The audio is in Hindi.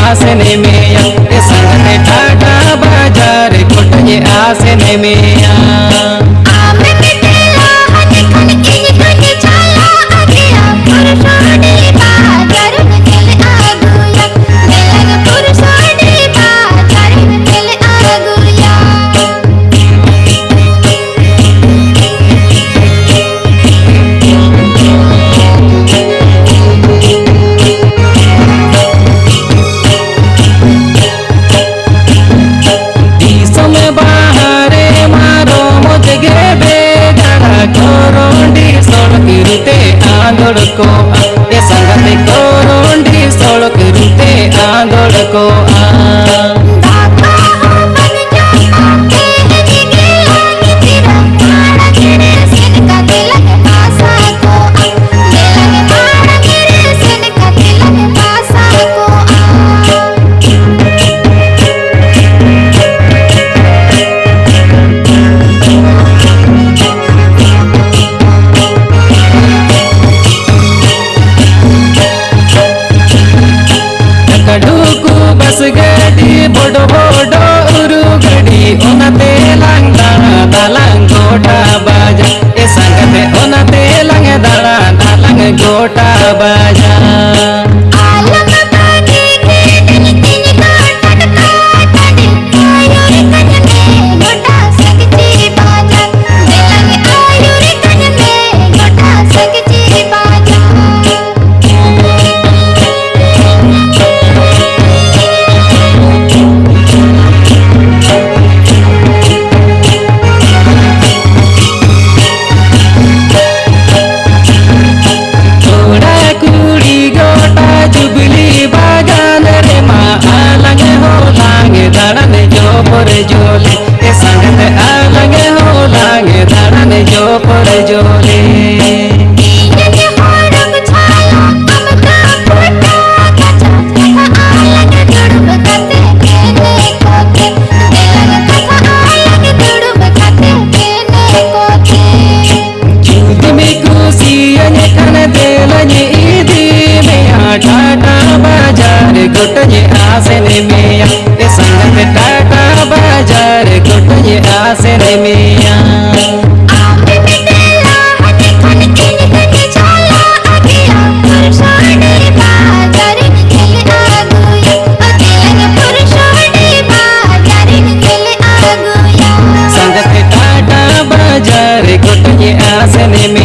आसने में ये संगते टाटा बाजार कोटने आसने में आंदोड़ को ये संगते कोरोंडी सोलक रूते आंदोड़ को बस गड़ी बड़ो बड़ो उरु गड़ी ओनते लंग दाना दालंग गोटा बाजा ये संगते ओनते लंग दाना दालंग गोटा बाजा जोले ये संगते आलंगे हो लांगे दाड़ने जो पर जोले टाटा बाजार गुटने आसने में ये संगते टाटा बाजार गुटने आसने में संगते टाटा बाजार गुटने आसने में